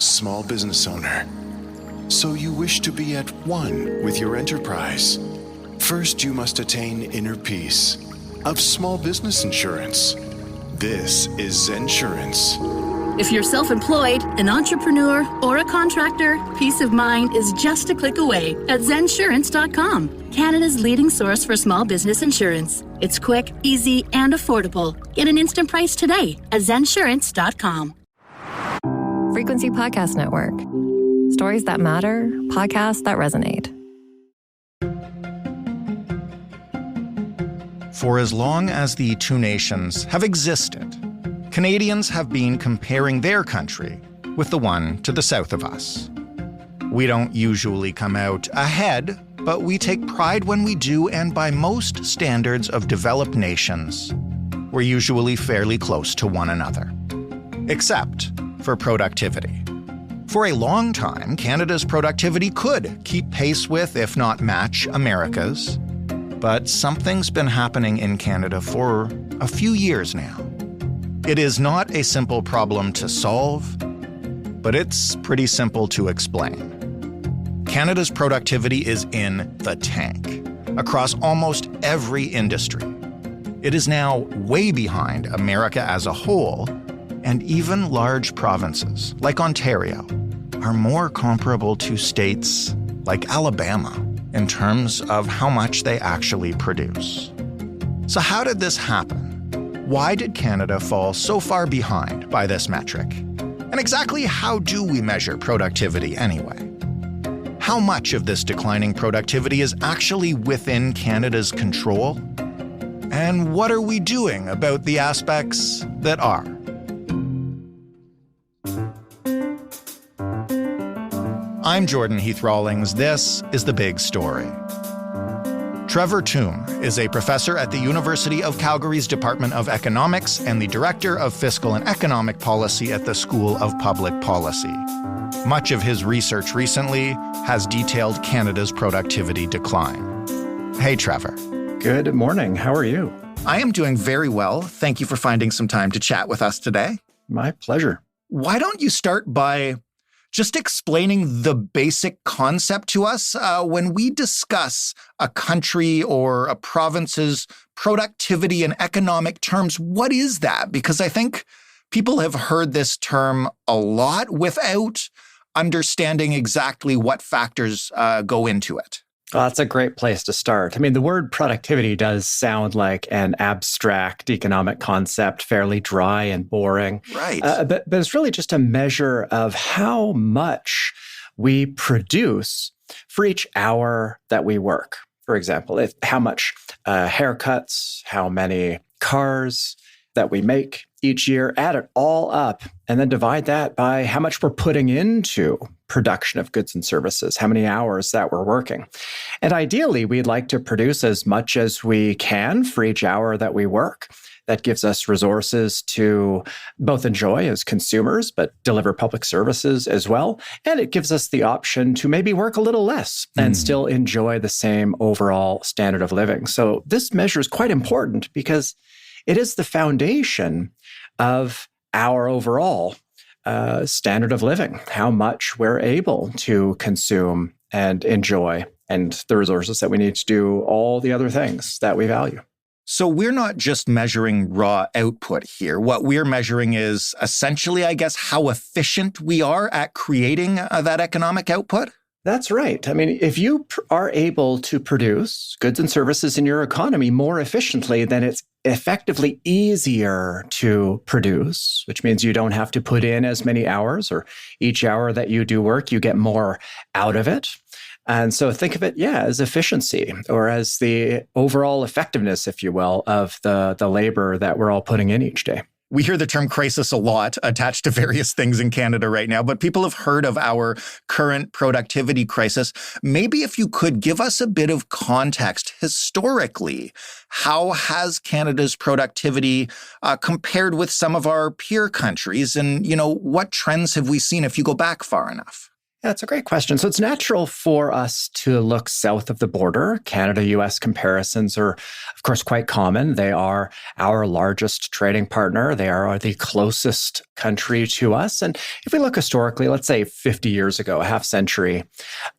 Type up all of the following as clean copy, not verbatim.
small business owner. So you wish to be at one with your enterprise. First, you must attain inner peace of small business insurance. This is Zensurance. If you're self-employed, an entrepreneur, or a contractor, peace of mind is just a click away at zensurance.com, Canada's leading source for small business insurance. It's quick, easy, and affordable. Get an instant price today at zensurance.com. Frequency Podcast Network. Stories that matter, podcasts that resonate. For as long as the two nations have existed, Canadians have been comparing their country with the one to the south of us. We don't usually come out ahead, but we take pride when we do, and by most standards of developed nations, we're usually fairly close to one another. Except for productivity. For a long time, Canada's productivity could keep pace with, if not match, America's. But something's been happening in Canada for a few years now. It is not a simple problem to solve, but it's pretty simple to explain. Canada's productivity is in the tank across almost every industry. It is now way behind America as a whole, and even large provinces like Ontario are more comparable to states like Alabama in terms of how much they actually produce. So how did this happen? Why did Canada fall so far behind by this metric? And exactly how do we measure productivity anyway? How much of this declining productivity is actually within Canada's control? And what are we doing about the aspects that are? I'm Jordan Heath-Rawlings. This is The Big Story. Trevor Tombe is a professor at the University of Calgary's Department of Economics and the director of Fiscal and Economic Policy at the School of Public Policy. Much of his research recently has detailed Canada's productivity decline. Hey, Trevor. Good morning. How are you? I am doing very well. Thank you for finding some time to chat with us today. My pleasure. Why don't you start by just explaining the basic concept to us when we discuss a country or a province's productivity in economic terms. What is that? Because I think people have heard this term a lot without understanding exactly what factors go into it. Well, that's a great place to start. I mean, the word productivity does sound like an abstract economic concept, fairly dry and boring. Right. But it's really just a measure of how much we produce for each hour that we work. For example, how much haircuts, how many cars that we make each year, add it all up, and then divide that by how much we're putting into production of goods and services, how many hours that we're working. And ideally, we'd like to produce as much as we can for each hour that we work. That gives us resources to both enjoy as consumers, but deliver public services as well. And it gives us the option to maybe work a little less and still enjoy the same overall standard of living. So this measure is quite important because it is the foundation of our overall standard of living, how much we're able to consume and enjoy, and the resources that we need to do all the other things that we value. So we're not just measuring raw output here. What we're measuring is essentially, I guess, how efficient we are at creating that economic output? That's right. I mean, if you are able to produce goods and services in your economy more efficiently, then it's effectively easier to produce, which means you don't have to put in as many hours, or each hour that you do work, you get more out of it. And so think of it, as efficiency, or as the overall effectiveness, if you will, of the labor that we're all putting in each day. We hear the term crisis a lot attached to various things in Canada right now, but people have heard of our current productivity crisis. Maybe if you could give us a bit of context historically, how has Canada's productivity compared with some of our peer countries? And, what trends have we seen if you go back far enough? Yeah, it's a great question. So it's natural for us to look south of the border. Canada-US comparisons are, of course, quite common. They are our largest trading partner. They are the closest country to us. And if we look historically, let's say 50 years ago, a half century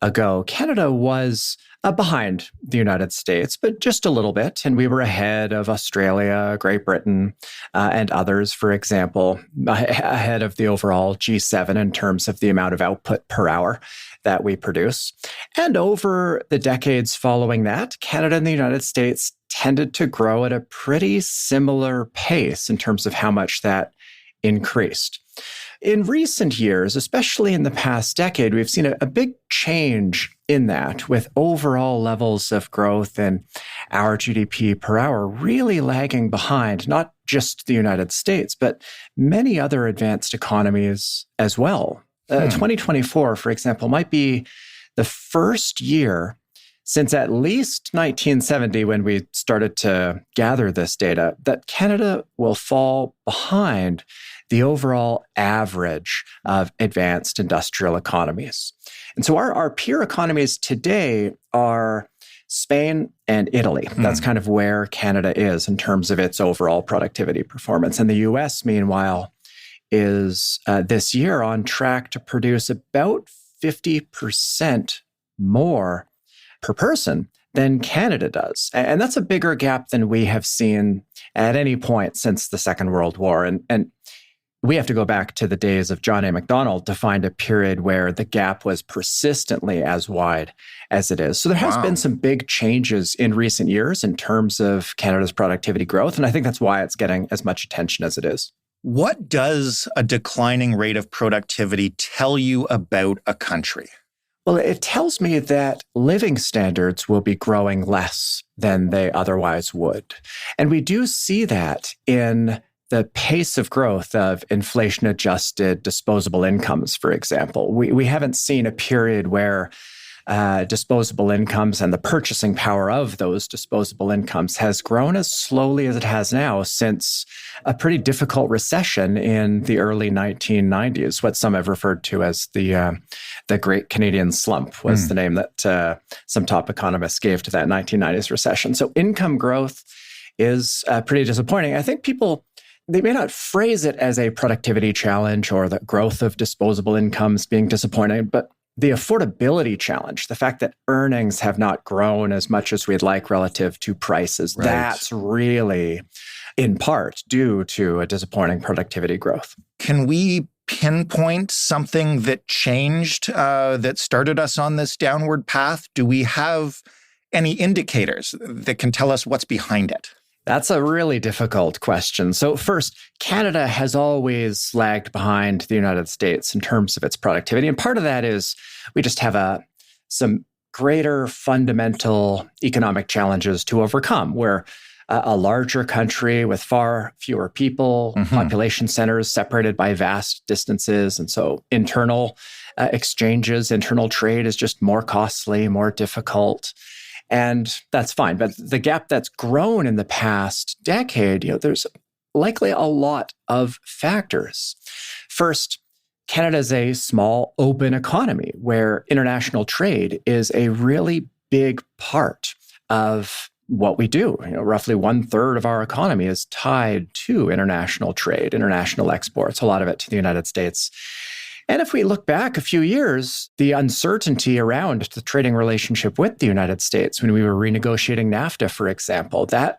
ago, Canada was behind the United States, but just a little bit. And we were ahead of Australia, Great Britain, and others, for example, ahead of the overall G7 in terms of the amount of output per hour that we produce. And over the decades following that, Canada and the United States tended to grow at a pretty similar pace in terms of how much that increased. In recent years, especially in the past decade, we've seen a big change in that, with overall levels of growth in our GDP per hour really lagging behind not just the United States, but many other advanced economies as well. 2024, for example, might be the first year since at least 1970, when we started to gather this data, that Canada will fall behind the overall average of advanced industrial economies. And so our peer economies today are Spain and Italy. That's kind of where Canada is in terms of its overall productivity performance. And the US, meanwhile, is this year on track to produce about 50% more per person than Canada does. And that's a bigger gap than we have seen at any point since the Second World War. And we have to go back to the days of John A. Macdonald to find a period where the gap was persistently as wide as it is. So there has been some big changes in recent years in terms of Canada's productivity growth. And I think that's why it's getting as much attention as it is. What does a declining rate of productivity tell you about a country? Well, it tells me that living standards will be growing less than they otherwise would. And we do see that in the pace of growth of inflation-adjusted disposable incomes, for example. We haven't seen a period where disposable incomes and the purchasing power of those disposable incomes has grown as slowly as it has now since a pretty difficult recession in the early 1990s, what some have referred to as the Great Canadian Slump was the name that some top economists gave to that 1990s recession. So income growth is pretty disappointing. I think people, they may not phrase it as a productivity challenge or the growth of disposable incomes being disappointing, but the affordability challenge, the fact that earnings have not grown as much as we'd like relative to prices, that's really in part due to a disappointing productivity growth. Can we pinpoint something that changed, that started us on this downward path? Do we have any indicators that can tell us what's behind it? That's a really difficult question. So first, Canada has always lagged behind the United States in terms of its productivity. And part of that is we just have some greater fundamental economic challenges to overcome. We're a larger country with far fewer people, population centers separated by vast distances. And so internal exchanges, internal trade is just more costly, more difficult. And that's fine. But the gap that's grown in the past decade, there's likely a lot of factors. First, Canada is a small, open economy where international trade is a really big part of what we do. Roughly 1/3 of our economy is tied to international trade, international exports, a lot of it to the United States. And if we look back a few years, the uncertainty around the trading relationship with the United States, when we were renegotiating NAFTA, for example, that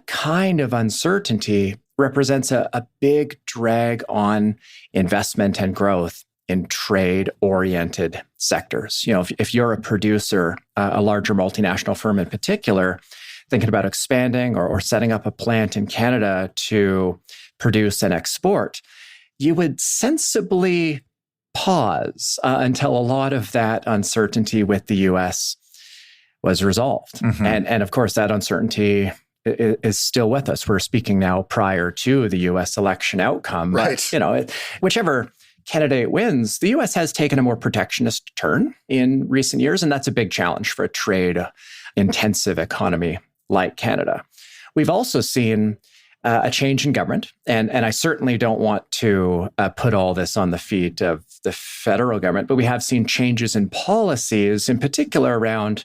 kind of uncertainty represents a big drag on investment and growth in trade-oriented sectors. If you're a producer, a larger multinational firm in particular, thinking about expanding or setting up a plant in Canada to produce and export, you would sensibly pause until a lot of that uncertainty with the U.S. was resolved. And of course, that uncertainty is still with us. We're speaking now prior to the U.S. election outcome. Right. But, whichever candidate wins, the U.S. has taken a more protectionist turn in recent years, and that's a big challenge for a trade-intensive economy like Canada. We've also seen a change in government. And I certainly don't want to put all this on the feet of the federal government, but we have seen changes in policies, in particular around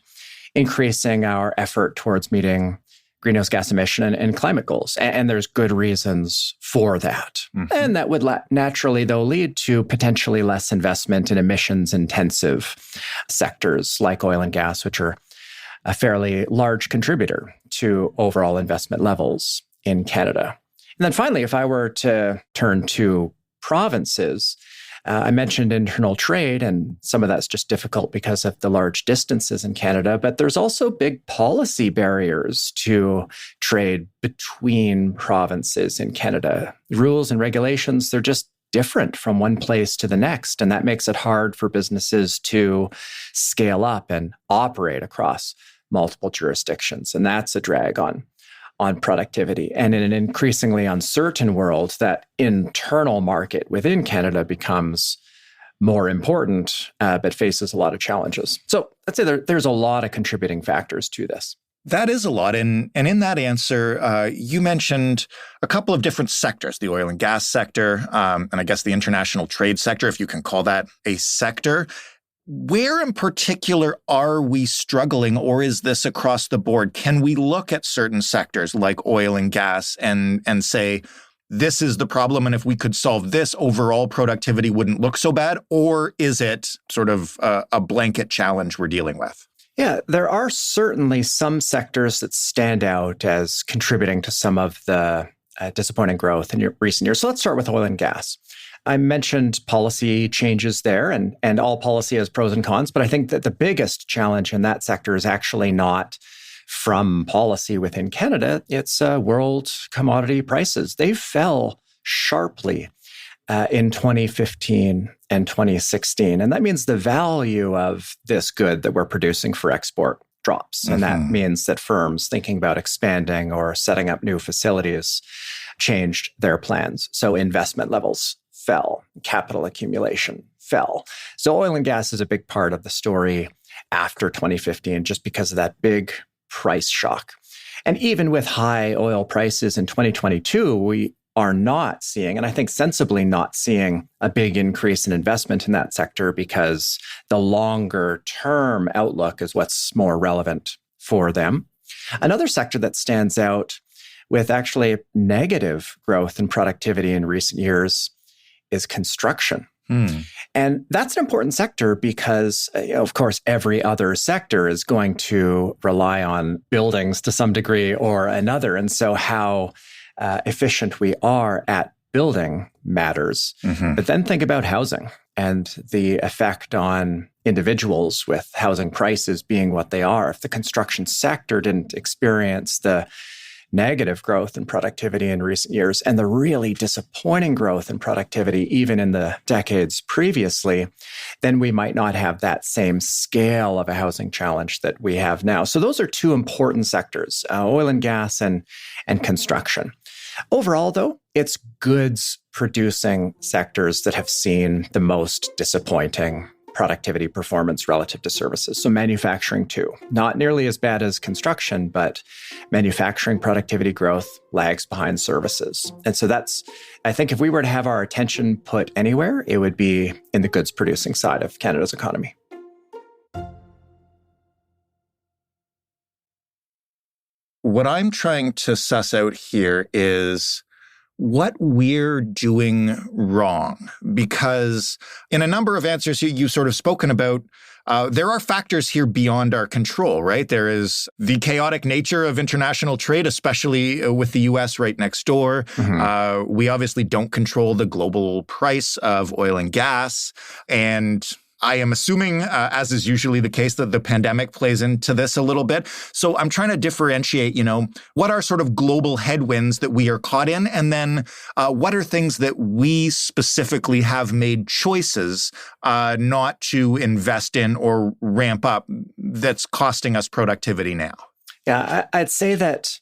increasing our effort towards meeting greenhouse gas emission and climate goals. And there's good reasons for that. Mm-hmm. And that would naturally, though, lead to potentially less investment in emissions-intensive sectors like oil and gas, which are a fairly large contributor to overall investment levels in Canada. And then finally, if I were to turn to provinces, I mentioned internal trade, and some of that's just difficult because of the large distances in Canada, but there's also big policy barriers to trade between provinces in Canada. Rules and regulations, they're just different from one place to the next, and that makes it hard for businesses to scale up and operate across multiple jurisdictions, and that's a drag on productivity. And in an increasingly uncertain world, that internal market within Canada becomes more important, but faces a lot of challenges. So I'd say there's a lot of contributing factors to this. That is a lot. And in that answer, you mentioned a couple of different sectors, the oil and gas sector, and I guess the international trade sector, if you can call that a sector. Where in particular are we struggling, or is this across the board? Can we look at certain sectors like oil and gas and say, this is the problem, and if we could solve this, overall productivity wouldn't look so bad? Or is it sort of a blanket challenge we're dealing with? Yeah, there are certainly some sectors that stand out as contributing to some of the disappointing growth in recent years. So let's start with oil and gas. I mentioned policy changes there, and all policy has pros and cons, but I think that the biggest challenge in that sector is actually not from policy within Canada. It's world commodity prices. They fell sharply in 2015 and 2016, and that means the value of this good that we're producing for export drops, and that means that firms thinking about expanding or setting up new facilities changed their plans. So investment levels fell, capital accumulation fell. So oil and gas is a big part of the story after 2015, just because of that big price shock. And even with high oil prices in 2022, we are not seeing, and I think sensibly not seeing, a big increase in investment in that sector because the longer term outlook is what's more relevant for them. Another sector that stands out with actually negative growth and productivity in recent years is construction. And that's an important sector because, of course, every other sector is going to rely on buildings to some degree or another. And so how efficient we are at building matters. But then think about housing and the effect on individuals with housing prices being what they are. If the construction sector didn't experience the negative growth in productivity in recent years and the really disappointing growth in productivity even in the decades previously, then we might not have that same scale of a housing challenge that we have now. So those are two important sectors, oil and gas and construction. Overall, though, it's goods producing sectors that have seen the most disappointing productivity performance relative to services. So manufacturing too. Not nearly as bad as construction, but manufacturing productivity growth lags behind services. And so that's, I think if we were to have our attention put anywhere, it would be in the goods producing side of Canada's economy. What I'm trying to suss out here is what we're doing wrong. Because in a number of answers you've sort of spoken about, there are factors here beyond our control, right? There is the chaotic nature of international trade, especially with the U.S. right next door. We obviously don't control the global price of oil and gas. And I am assuming, as is usually the case, that the pandemic plays into this a little bit. So I'm trying to differentiate, what are sort of global headwinds that we are caught in? And then what are things that we specifically have made choices not to invest in or ramp up that's costing us productivity now? Yeah, I'd say that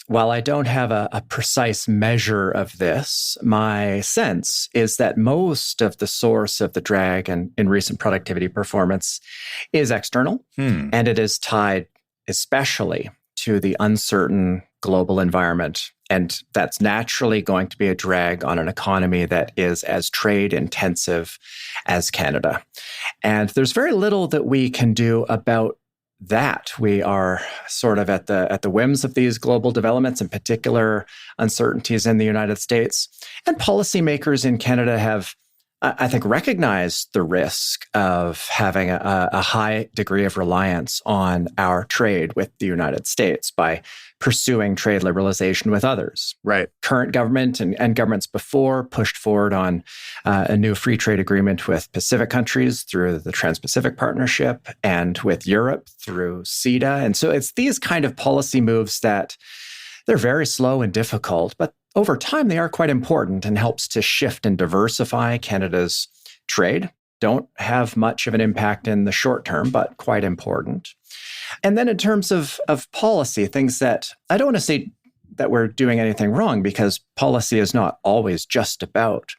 while I don't have a precise measure of this, my sense is that most of the source of the drag in recent productivity performance is external, and it is tied especially to the uncertain global environment And that's naturally going to be a drag on an economy that is as trade intensive as Canada. And there's very little that we can do about that. We are sort of at the whims of these global developments, in particular uncertainties in the United States. And policymakers in Canada have, I think, recognized the risk of having a high degree of reliance on our trade with the United States by pursuing trade liberalization with others. Right. Current government and governments before pushed forward on a new free trade agreement with Pacific countries through the Trans-Pacific Partnership and with Europe through CETA. And so it's these kind of policy moves that they're very slow and difficult, but over time, they are quite important and helps to shift and diversify Canada's trade. Don't have much of an impact in the short term, but quite important. And then in terms of policy, things that I don't want to say that we're doing anything wrong, because policy is not always just about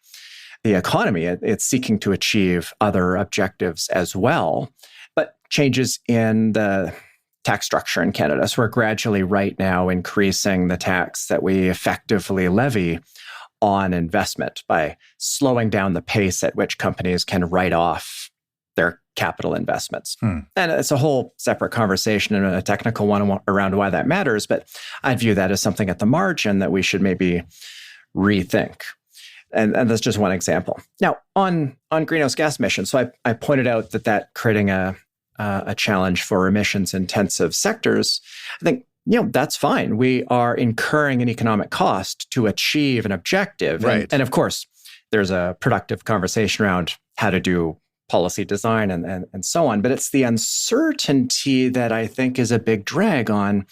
the economy. It's seeking to achieve other objectives as well, but changes in the tax structure in Canada. So we're gradually right now increasing the tax that we effectively levy on investment by slowing down the pace at which companies can write off their capital investments. And it's a whole separate conversation and a technical one around why that matters, but I view that as something at the margin that we should maybe rethink. And that's just one example. Now, on greenhouse gas emissions, so I pointed out that creating a challenge for emissions-intensive sectors, I think, that's fine. We are incurring an economic cost to achieve an objective. Right. And of course, there's a productive conversation around how to do policy design and so on. But it's the uncertainty that I think is a big drag on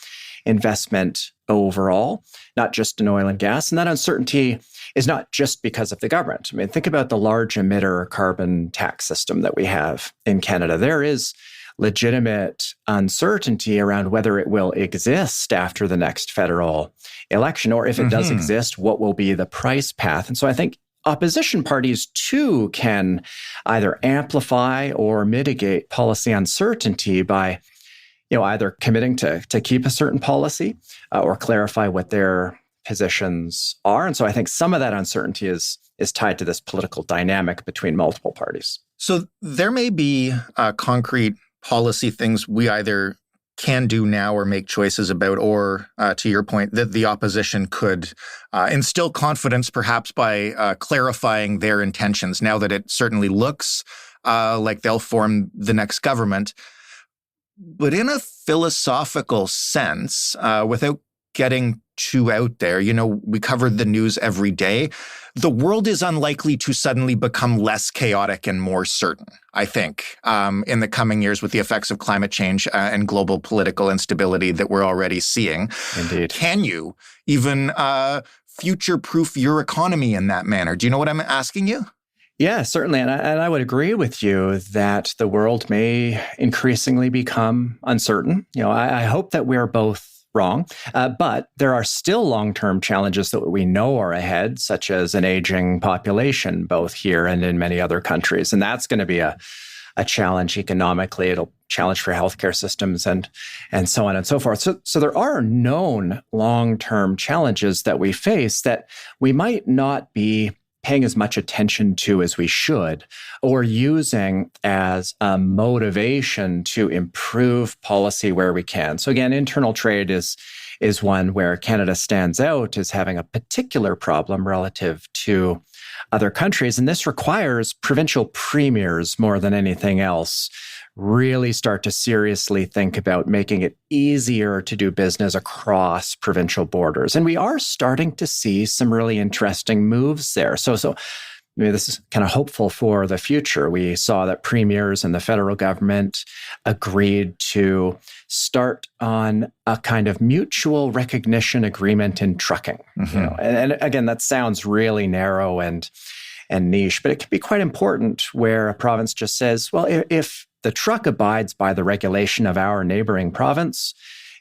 investment overall, not just in oil and gas. And that uncertainty is not just because of the government. I mean, think about the large emitter carbon tax system that we have in Canada. There is legitimate uncertainty around whether it will exist after the next federal election, or if it does exist, what will be the price path. And so I think opposition parties too can either amplify or mitigate policy uncertainty by either committing to keep a certain policy or clarify what their positions are. And so I think some of that uncertainty is tied to this political dynamic between multiple parties. So there may be concrete policy things we either can do now or make choices about, or to your point, that the opposition could instill confidence perhaps by clarifying their intentions now that it certainly looks like they'll form the next government. But in a philosophical sense, without getting too out there, we cover the news every day. The world is unlikely to suddenly become less chaotic and more certain, I think, in the coming years with the effects of climate change and global political instability that we're already seeing. Indeed. Can you even future-proof your economy in that manner? Do you know what I'm asking you? Yeah, certainly. And I would agree with you that the world may increasingly become uncertain. I hope that we're both wrong, but there are still long-term challenges that we know are ahead, such as an aging population, both here and in many other countries. And that's going to be a challenge economically. It'll challenge for healthcare systems and so on and so forth. So there are known long-term challenges that we face that we might not be paying as much attention to as we should, or using as a motivation to improve policy where we can. So again, internal trade is one where Canada stands out as having a particular problem relative to other countries. And this requires provincial premiers more than anything else really start to seriously think about making it easier to do business across provincial borders. And we are starting to see some really interesting moves there. So this is kind of hopeful for the future. We saw that premiers and the federal government agreed to start on a kind of mutual recognition agreement in trucking. And again, that sounds really narrow and niche, but it can be quite important where a province just says, well, if the truck abides by the regulation of our neighboring province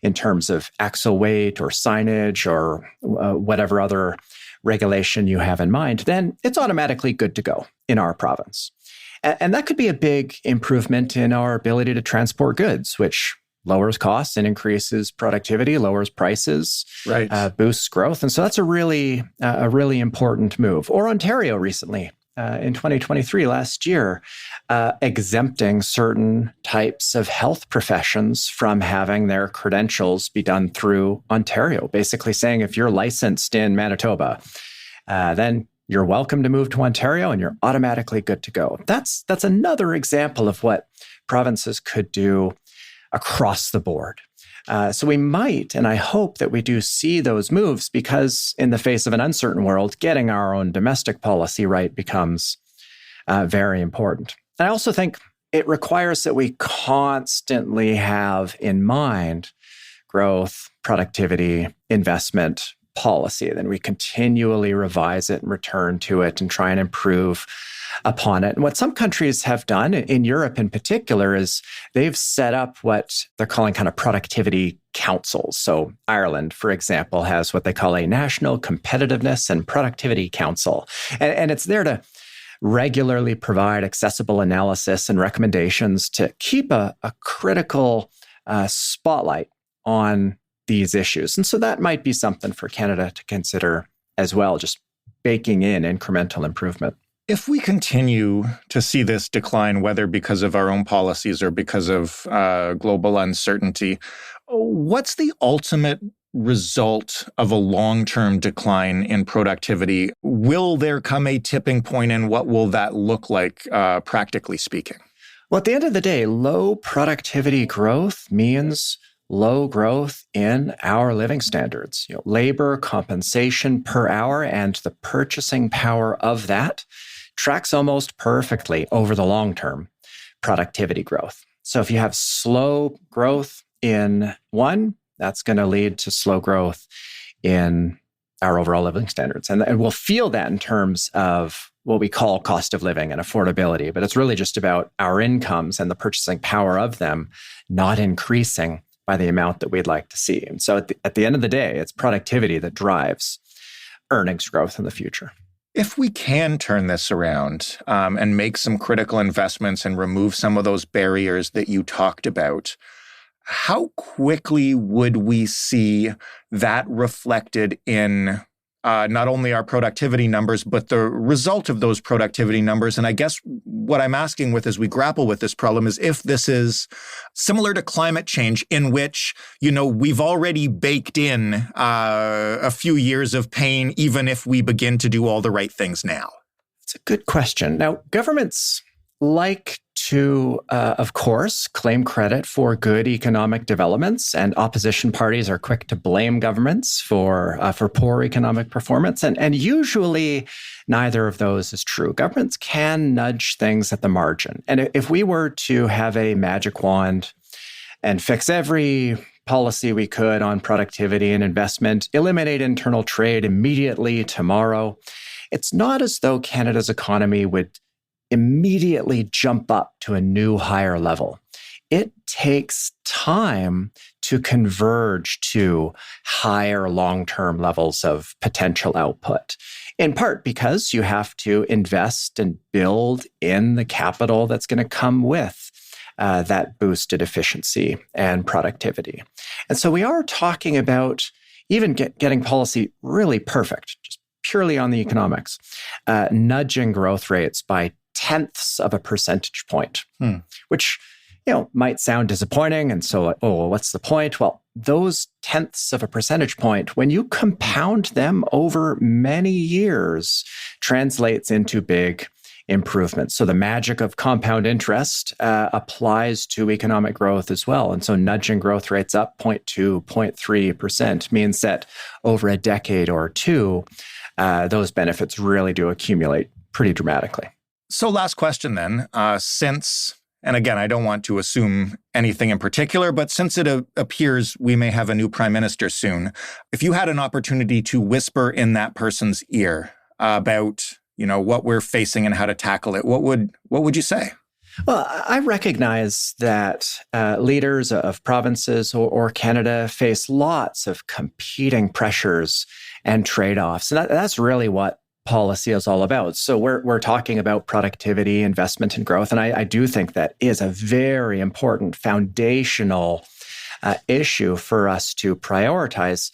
in terms of axle weight or signage or whatever other regulation you have in mind, then it's automatically good to go in our province. And that could be a big improvement in our ability to transport goods, which lowers costs and increases productivity, lowers prices, boosts growth. And so that's a really important move. Or Ontario recently, in 2023, last year, exempting certain types of health professions from having their credentials be done through Ontario, basically saying if you're licensed in Manitoba, then you're welcome to move to Ontario and you're automatically good to go. That's another example of what provinces could do across the board. So we might, and I hope that we do see those moves, because in the face of an uncertain world, getting our own domestic policy right becomes very important. And I also think it requires that we constantly have in mind growth, productivity, investment policy. Then we continually revise it and return to it and try and improve upon it. And what some countries have done, in Europe in particular, is they've set up what they're calling kind of productivity councils. So Ireland, for example, has what they call a National Competitiveness and Productivity Council. And it's there to regularly provide accessible analysis and recommendations to keep a critical spotlight on these issues. And so that might be something for Canada to consider as well, just baking in incremental improvement. If we continue to see this decline, whether because of our own policies or because of global uncertainty, what's the ultimate result of a long-term decline in productivity? Will there come a tipping point, and what will that look like, practically speaking? Well, at the end of the day, low productivity growth means low growth in our living standards. Labor compensation per hour and the purchasing power of that tracks almost perfectly over the long term productivity growth. So if you have slow growth in one, that's going to lead to slow growth in our overall living standards. And we'll feel that in terms of what we call cost of living and affordability. But it's really just about our incomes and the purchasing power of them not increasing by the amount that we'd like to see. And so at the end of the day, it's productivity that drives earnings growth in the future. If we can turn this around and make some critical investments and remove some of those barriers that you talked about, how quickly would we see that reflected in not only our productivity numbers, but the result of those productivity numbers? And I guess what I'm asking with as we grapple with this problem is if this is similar to climate change, in which, we've already baked in a few years of pain, even if we begin to do all the right things now. It's a good question. Now, governments like to, of course, claim credit for good economic developments, and opposition parties are quick to blame governments for poor economic performance. And usually neither of those is true. Governments can nudge things at the margin. And if we were to have a magic wand and fix every policy we could on productivity and investment, eliminate internal trade immediately tomorrow, it's not as though Canada's economy would immediately jump up to a new higher level. It takes time to converge to higher long-term levels of potential output, in part because you have to invest and build in the capital that's going to come with that boosted efficiency and productivity. And so we are talking about even getting policy really perfect, just purely on the economics, nudging growth rates by tenths of a percentage point, which might sound disappointing. And so, what's the point? Well, those tenths of a percentage point, when you compound them over many years, translates into big improvements. So the magic of compound interest applies to economic growth as well. And so nudging growth rates up 0.2, 0.3% means that over a decade or two, those benefits really do accumulate pretty dramatically. So last question then, and again, I don't want to assume anything in particular, but since it appears we may have a new prime minister soon, if you had an opportunity to whisper in that person's ear about, what we're facing and how to tackle it, what would you say? Well, I recognize that leaders of provinces or Canada face lots of competing pressures and trade-offs. And that's really what policy is all about. So we're talking about productivity, investment, and growth. And I do think that is a very important foundational issue for us to prioritize.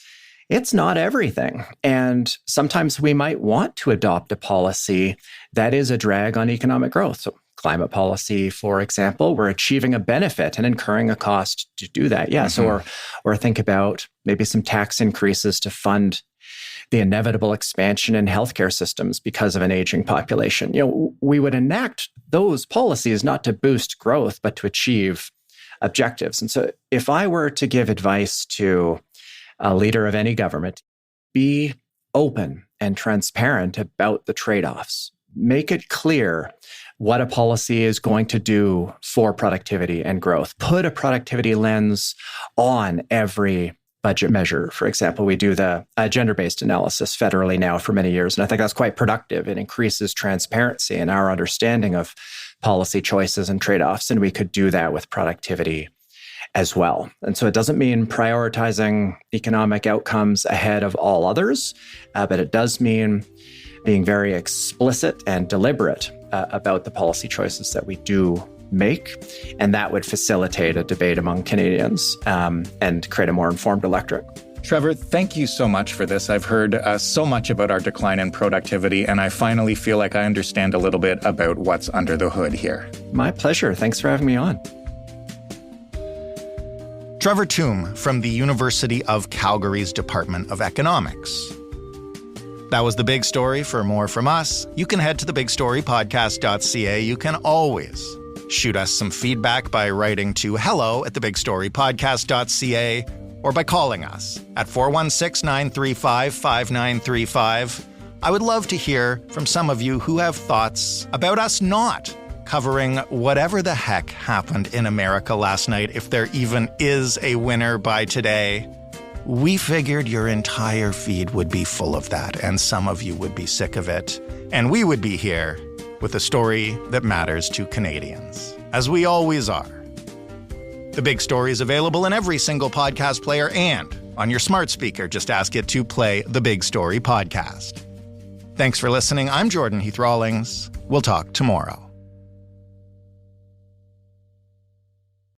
It's not everything. And sometimes we might want to adopt a policy that is a drag on economic growth. So climate policy, for example, we're achieving a benefit and incurring a cost to do that. Yes. Mm-hmm. Or think about maybe some tax increases to fund the inevitable expansion in healthcare systems because of an aging population. We would enact those policies not to boost growth, but to achieve objectives. And so if I were to give advice to a leader of any government, be open and transparent about the trade-offs. Make it clear what a policy is going to do for productivity and growth. Put a productivity lens on every budget measure. For example, we do the gender-based analysis federally now for many years, and I think that's quite productive. It increases transparency in our understanding of policy choices and trade-offs, and we could do that with productivity as well. And so it doesn't mean prioritizing economic outcomes ahead of all others, but it does mean being very explicit and deliberate about the policy choices that we do make. And that would facilitate a debate among Canadians and create a more informed electorate. Trevor, thank you so much for this. I've heard so much about our decline in productivity, and I finally feel like I understand a little bit about what's under the hood here. My pleasure. Thanks for having me on. Trevor Tombe from the University of Calgary's Department of Economics. That was The Big Story. For more from us, you can head to thebigstorypodcast.ca. You can always shoot us some feedback by writing to hello@thebigstorypodcast.ca or by calling us at 416-935-5935. I would love to hear from some of you who have thoughts about us not covering whatever the heck happened in America last night, if there even is a winner by today. We figured your entire feed would be full of that, and some of you would be sick of it. And we would be here with a story that matters to Canadians, as we always are. The Big Story is available in every single podcast player and on your smart speaker. Just ask it to play The Big Story podcast. Thanks for listening. I'm Jordan Heath Rawlings. We'll talk tomorrow.